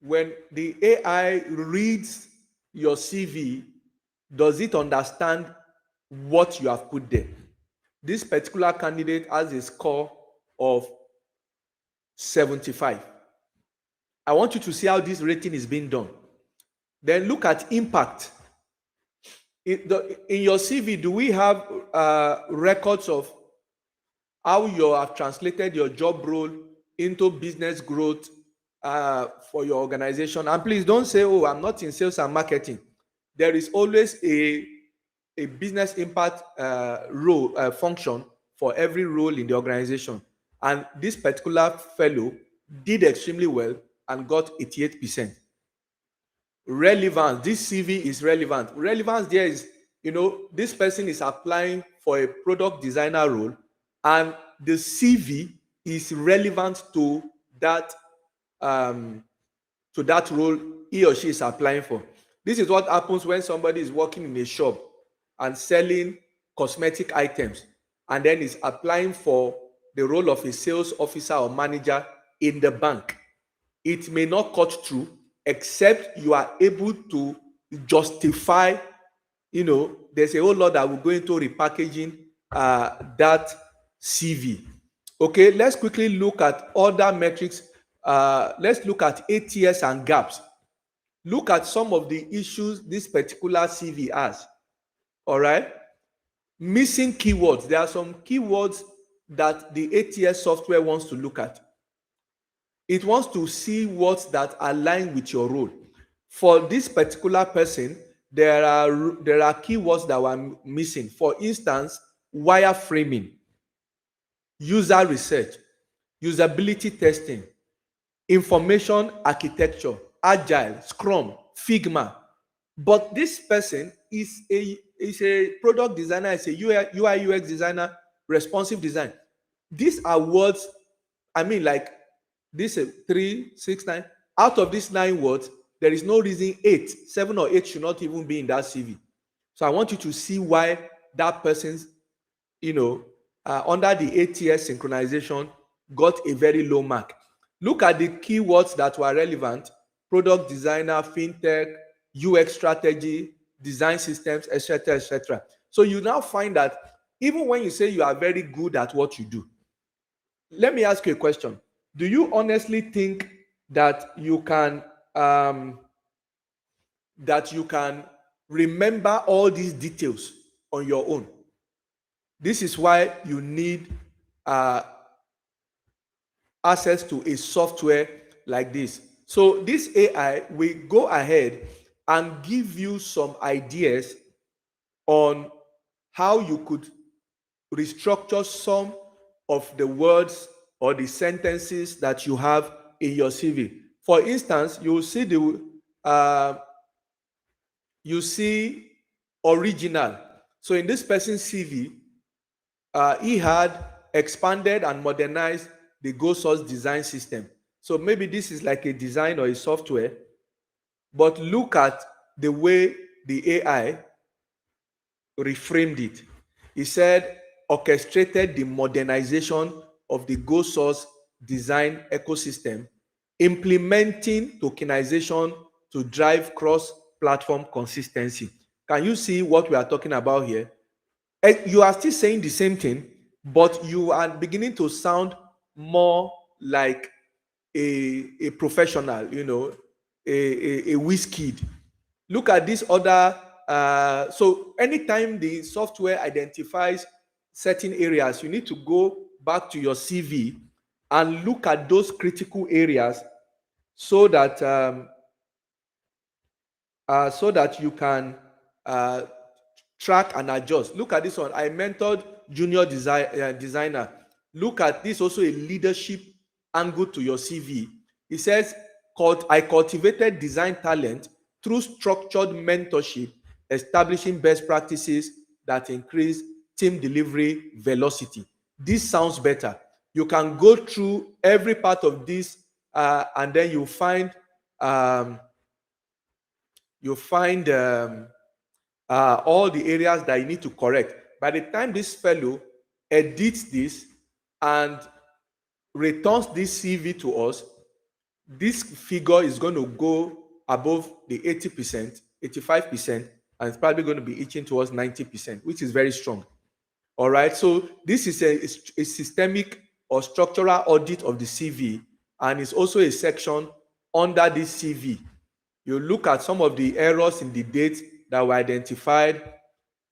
when the AI reads your CV, does it understand what you have put there? This particular candidate has a score of 75. I want you to see how this rating is being done. Then look at impact. In your CV, do we have records of how you have translated your job role into business growth for your organization? And please don't say, oh, I'm not in sales and marketing. There is always a business impact role function for every role in the organization. And this particular fellow did extremely well and got 88%. Relevance. This CV is relevant. Relevance there is, this person is applying for a product designer role, and the CV is relevant to that role he or she is applying for. This is what happens when somebody is working in a shop and selling cosmetic items, and then is applying for the role of a sales officer or manager in the bank. It may not cut through except you are able to justify, there's a whole lot that will go into repackaging that CV. Okay, let's quickly look at other metrics. Let's look at ATS and gaps. Look at some of the issues this particular CV has. All right. Missing keywords. There are some keywords that the ATS software wants to look at. It wants to see words that align with your role. For this particular person, there are keywords that were missing. For instance, wireframing, user research, usability testing, information architecture, agile, scrum, figma. But this person is a product designer, is a UI UX designer, responsive design. These are words, like this is 3, 6, 9. Out of these 9 words, there is no reason 7 or 8 should not even be in that CV. So I want you to see why that person's, under the ATS synchronization got a very low mark. Look at the keywords that were relevant. product designer, fintech, UX strategy, design systems, etc., etc. So you now find that even when you say you are very good at what you do, let me ask you a question. Do you honestly think that you can um, remember all these details on your own? This is why you need uh, access to a software like this. So this AI will go ahead and give you some ideas on how you could restructure some of the words or the sentences that you have in your CV. For instance, uh, you see original. So in this person's CV, he had expanded and modernized the Go Source design system. So maybe this is like a design or a software, but look at the way the AI reframed it. He said, orchestrated the modernization of the Go Source design ecosystem, implementing tokenization to drive cross-platform consistency. Can you see what we are talking about here? You are still saying the same thing, but you are beginning to sound more like a professional, a whiz kid. Look at this other. So anytime the software identifies certain areas, you need to go back to your CV and look at those critical areas so that you can uh, track and adjust. Look at this one. I mentored junior designer. Look at this, also a leadership angle to your CV. It says, I cultivated design talent through structured mentorship, establishing best practices that increase team delivery velocity. This sounds better. You can go through every part of this, and then um, you find all the areas that you need to correct. By the time this fellow edits this and returns this CV to us, this figure is going to go above the 80%, 85%, and it's probably going to be itching towards 90%, which is very strong. All right. So this is a systemic or structural audit of the CV, and it's also a section under this CV. You look at some of the errors in the dates that were identified.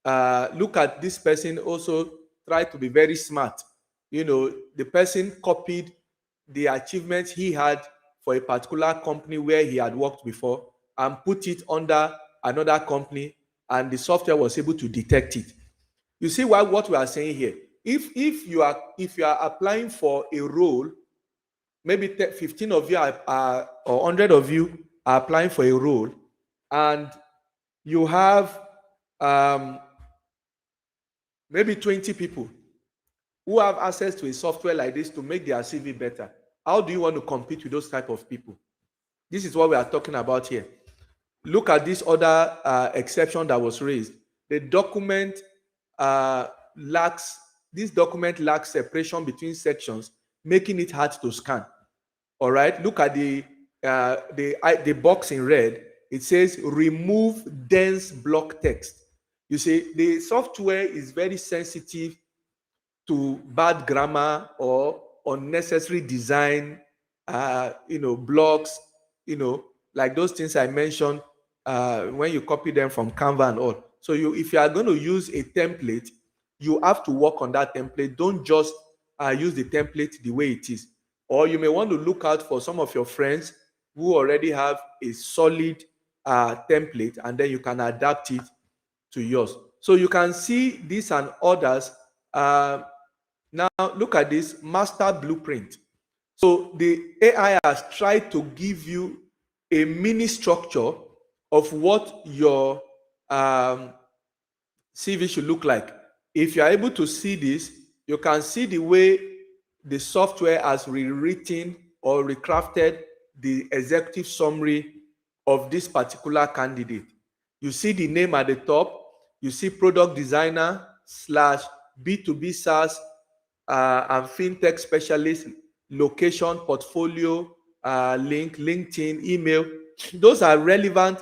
Look at this person also try to be very smart. The person copied the achievements he had for a particular company where he had worked before and put it under another company, and the software was able to detect it. You see what we are saying here? If you are applying for a role, maybe 15 of you or 100 of you are applying for a role, and you have maybe 20 people who have access to a software like this to make their CV better. How do you want to compete with those type of people? This is what we are talking about here. Look at this other exception that was raised. The document lacks separation between sections, making it hard to scan. All right. Look at the box in red. It says remove dense block text. You see, the software is very sensitive to bad grammar or unnecessary design, blocks, like those things I mentioned when you copy them from Canva and all. So if you are going to use a template, you have to work on that template. Don't just use the template the way it is. Or you may want to look out for some of your friends who already have a solid template, and then you can adapt it to yours. So you can see this and others. Now look at this master blueprint. So the AI has tried to give you a mini structure of what your CV should look like. If you are able to see this, you can see the way the software has rewritten or recrafted the executive summary of this particular candidate. You see the name at the top. You see product designer / B2B SaaS and fintech specialist, location, portfolio, link, LinkedIn, email. those are relevant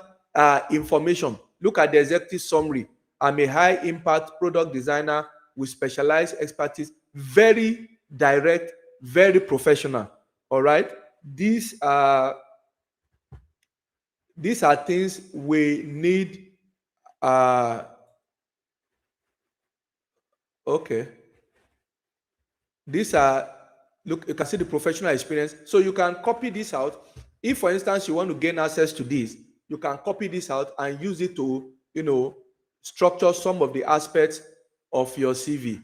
information. Look at the executive summary. I'm a high impact product designer with specialized expertise, very direct, very professional. All right. These are things we need. uh okay. These are, look, you can see the professional experience. So you can copy this out. If, for instance, you want to gain access to this, you can copy this out and use it to, structure some of the aspects of your CV.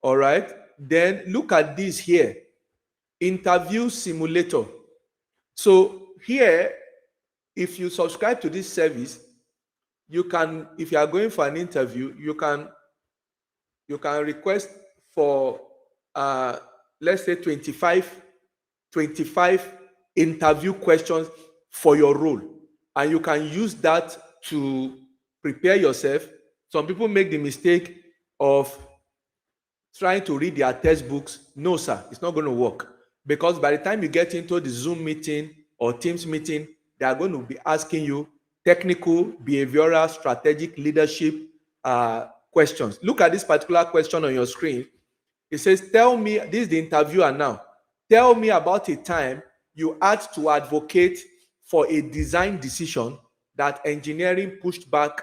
All right. Then look at this here, interview simulator. So here, if you subscribe to this service, you can, if you are going for an interview, you can request for uh, let's say 25 interview questions for your role, and you can use that to prepare yourself. Some people make the mistake of trying to read their textbooks. No, sir, it's not going to work, because by the time you get into the Zoom meeting or Teams meeting, they are going to be asking you technical, behavioral, strategic, leadership questions. Look at this particular question on your screen. It says, tell me, this is the interviewer now, tell me about a time you had to advocate for a design decision that engineering pushed back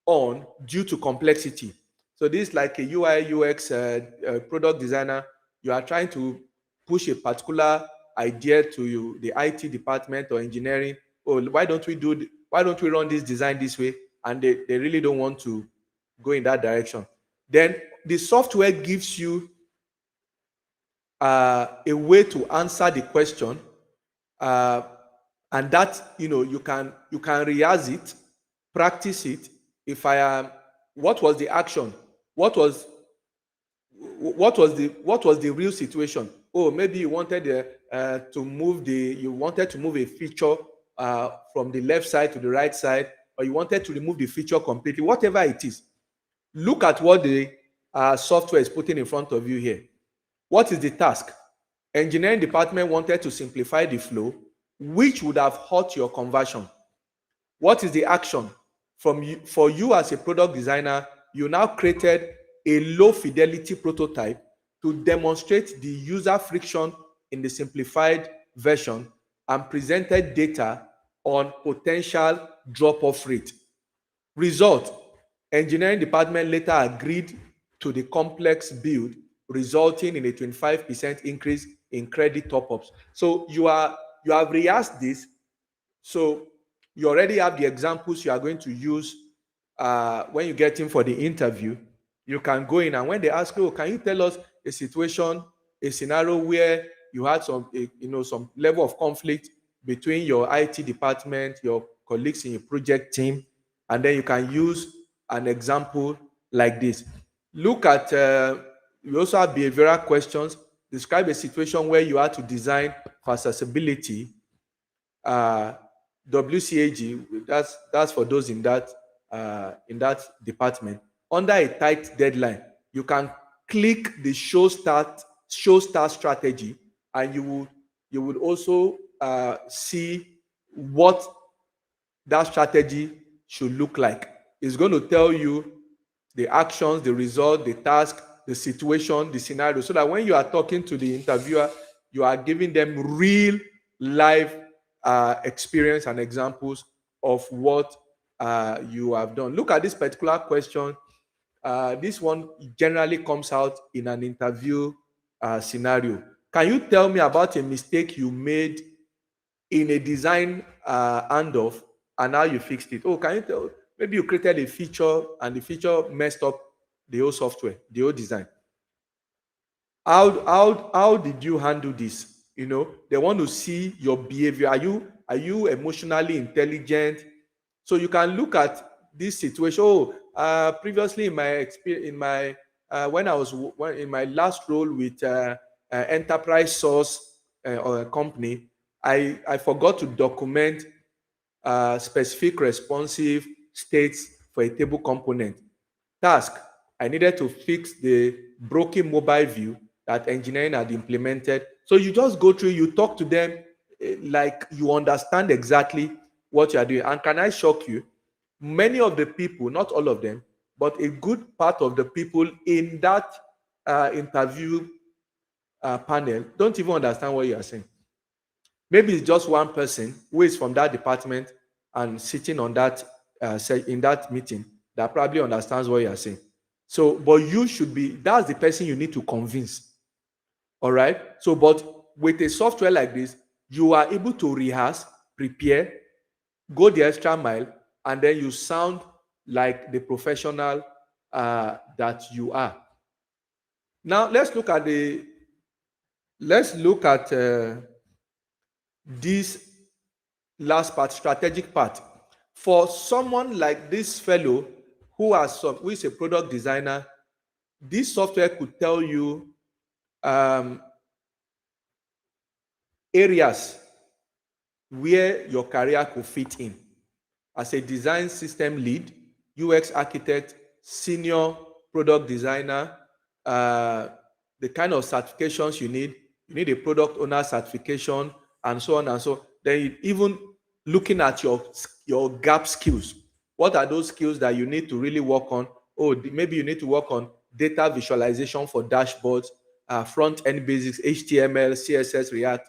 on due to complexity. So this is like a UI UX product designer. You are trying to push a particular idea to you, the IT department or engineering. Oh, why don't we run this design this way? And they really don't want to go in that direction. Then the software gives you a way to answer the question, uh, and that, you can rehearse it, practice it. If I am, what was the action? What was the real situation? Oh, maybe you wanted to move a feature from the left side to the right side, or you wanted to remove the feature completely. Whatever it is, look at what the software is putting in front of you here. What is the task? Engineering department wanted to simplify the flow, which would have hurt your conversion. What is the action? For you as a product designer, you now created a low fidelity prototype to demonstrate the user friction in the simplified version and presented data on potential drop-off rate. Result: engineering department later agreed to the complex build, resulting in a 25% increase in credit top-ups. So you have rehearsed this. So you already have the examples you are going to use when you get in for the interview. You can go in, and when they ask you, oh, can you tell us a situation, a scenario where you had some level of conflict between your IT department, your colleagues in your project team, and then you can use an example like this. Look at, we also have behavioral questions. Describe a situation where you had to design for accessibility. WCAG, that's for those in that department. Under a tight deadline, you can click the show start strategy, and you would also see what that strategy should look like. It's going to tell you the actions, the result, the task, the situation, the scenario, so that when you are talking to the interviewer, you are giving them real life experience and examples of what you have done. Look at this particular question. This one generally comes out in an interview scenario. Can you tell me about a mistake you made in a design handoff and how you fixed it? Oh, can you tell? Maybe you created a feature and the feature messed up the whole software, the whole design. How did you handle this? They want to see your behavior. Are you emotionally intelligent? So you can look at this situation. Oh, previously in my experience, when I was in my last role with enterprise source or a company, I forgot to document specific responsive states for a table component. Task: I needed to fix the broken mobile view that engineering had implemented. So you just go through, you talk to them like you understand exactly what you are doing. And can I shock you? Many of the people, not all of them, but a good part of the people in that interview panel don't even understand what you are saying. Maybe it's just one person who is from that department and sitting on that in that meeting that probably understands what you are saying. So, but you should be, that's the person you need to convince. All right. So, but with a software like this, you are able to rehearse, prepare, go the extra mile, and then you sound like the professional that you are. Now, let's look at this last part, strategic part. For someone like this fellow who is a product designer, this software could tell you um, areas where your career could fit in. As a design system lead, UX architect, senior product designer, the kind of certifications you need a product owner certification, and so on and so. Then even looking at your gap skills. What are those skills that you need to really work on? Oh, maybe you need to work on data visualization for dashboards, front end basics, HTML, CSS, React,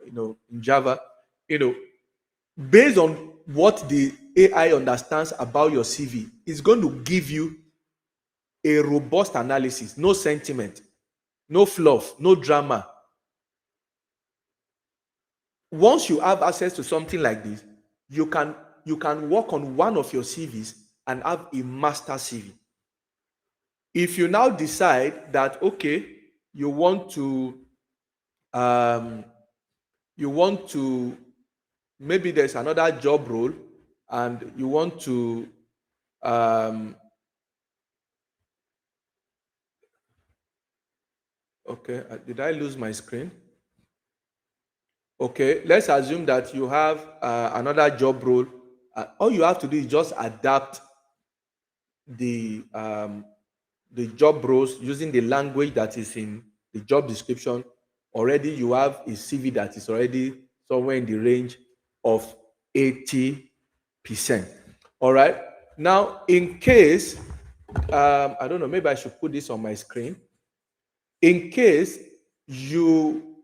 in Java. You know, based on what the AI understands about your CV, it's going to give you a robust analysis, no sentiment, no fluff, no drama. Once you have access to something like this, you can work on one of your CVs and have a master CV. If you now decide that okay, you want to um, maybe there's another job role and you want to um, okay, did I lose my screen? Okay, let's assume that you have another job role. All you have to do is just adapt the um, the job roles using the language that is in the job description. Already, you have a CV that is already somewhere in the range of 80%. All right. Now, in case I don't know, maybe I should put this on my screen. In case you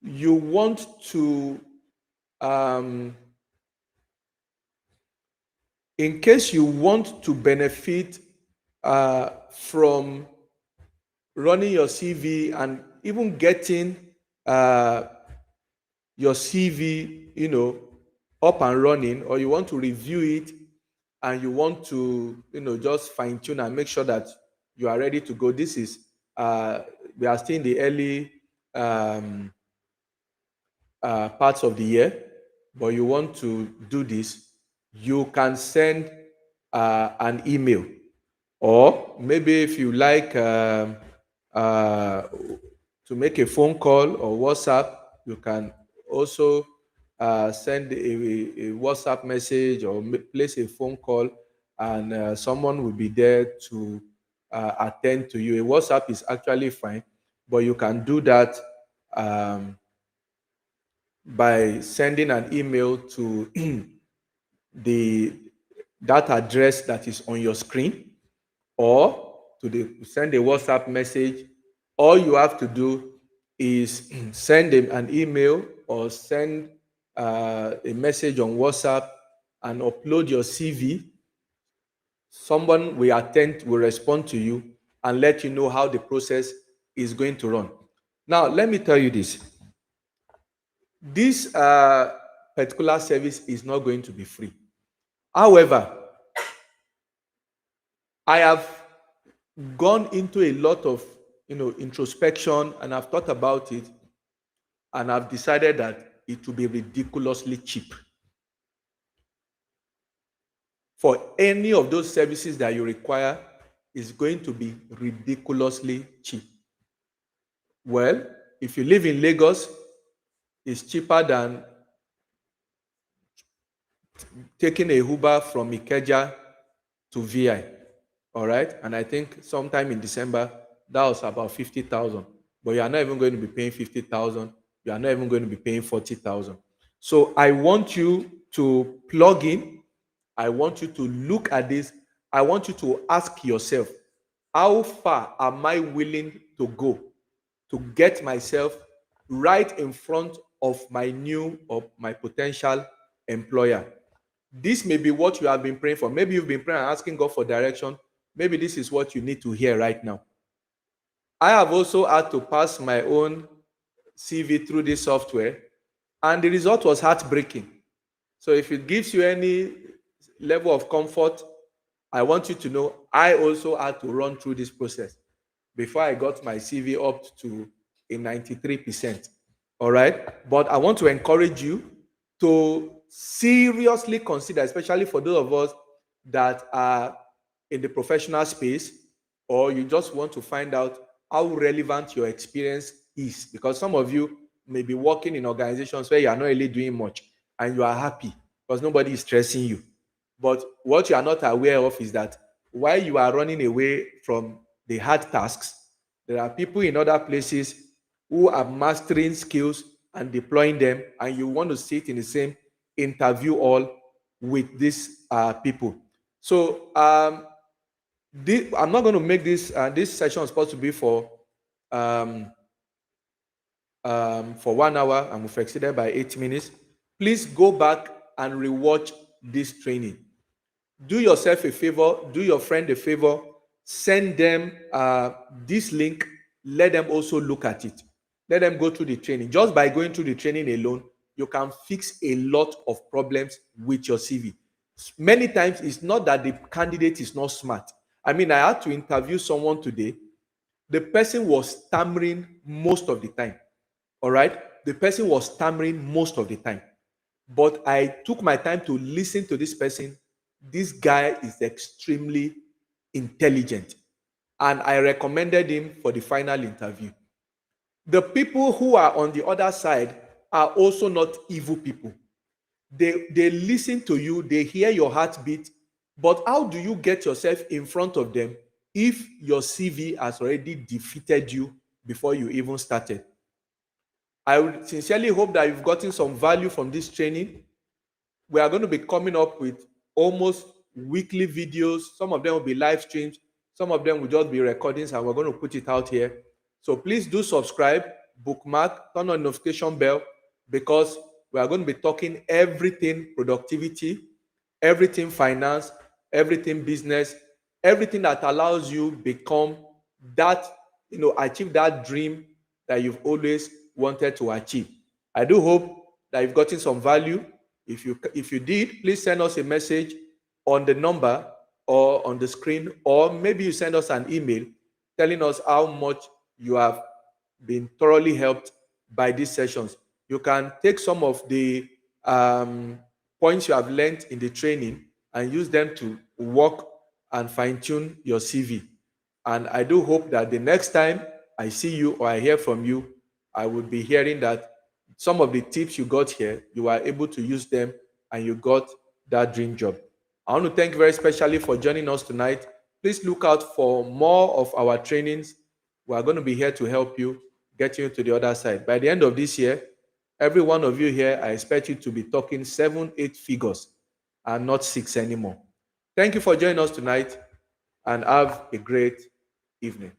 want to um, in case you want to benefit from running your CV and even getting uh, your CV, up and running, or you want to review it and you want to, just fine tune and make sure that you are ready to go. This is we are still in the early um, parts of the year, but you want to do this, you can send an email, or maybe if you like uh, to make a phone call or WhatsApp, you can also send a WhatsApp message or place a phone call, and someone will be there to attend to you. A WhatsApp is actually fine, but you can do that um, by sending an email to the that address that is on your screen, or send a WhatsApp message. All you have to do is send an email or send a message on WhatsApp and upload your CV. Someone will respond to you and let you know how the process is going to run. Now, let me tell you this. This particular service is not going to be free. However, I have gone into a lot of introspection, and I've thought about it, and I've decided that it will be ridiculously cheap. For any of those services that you require, is going to be ridiculously cheap. Well, if you live in Lagos, it's cheaper than taking a Uber from Ikeja to VI. All right. And I think sometime in December, that was about 50,000. But you are not even going to be paying 50,000. you are not even going to be paying 40,000. So I want you to plug in. I want you to look at this. I want you to ask yourself, how far am I willing to go to get myself right in front of my new or my potential employer? This may be what you have been praying for. Maybe you've been praying and asking God for direction. Maybe this is what you need to hear right now. I have also had to pass my own CV through this software, and the result was heartbreaking. So if it gives you any level of comfort, I want you to know I also had to run through this process before I got my CV up to a 93%. All right. But I want to encourage you to seriously consider, especially for those of us that are in the professional space, or you just want to find out how relevant your experience is. Because some of you may be working in organizations where you are not really doing much and you are happy because nobody is stressing you. But what you are not aware of is that while you are running away from the hard tasks, there are people in other places who are mastering skills and deploying them, and you want to sit in the same interview hall with these people. So I'm not going to make this session supposed to be um, for 1 hour, and we've exceeded by 8 minutes. Please go back and rewatch this training. Do yourself a favor, do your friend a favor, send them this link, let them also look at it. Let them go through the training. Just by going through the training alone, you can fix a lot of problems with your CV. Many times, it's not that the candidate is not smart. I mean, I had to interview someone today. The person was stammering most of the time. All right? The person was stammering most of the time. But I took my time to listen to this person. This guy is extremely intelligent, and I recommended him for the final interview. The people who are on the other side are also not evil people. They listen to you, they hear your heartbeat, but how do you get yourself in front of them if your CV has already defeated you before you even started? I would sincerely hope that you've gotten some value from this training. We are going to be coming up with almost weekly videos. Some of them will be live streams. Some of them will just be recordings, and we're going to put it out here. So please do subscribe, bookmark, turn on notification bell, because we are going to be talking everything productivity, everything finance, everything business, everything that allows you become that, achieve that dream that you've always wanted to achieve. I do hope that you've gotten some value. If you did, please send us a message on the number or on the screen, or maybe you send us an email telling us how much you have been thoroughly helped by these sessions. You can take some of the points you have learned in the training and use them to work and fine-tune your CV. And I do hope that the next time I see you or I hear from you, I will be hearing that some of the tips you got here, you are able to use them and you got that dream job. I want to thank you very specially for joining us tonight. Please look out for more of our trainings. We are going to be here to help you get you to the other side. By the end of this year, every one of you here, I expect you to be talking 7, 8 figures and not 6 anymore. Thank you for joining us tonight, and have a great evening.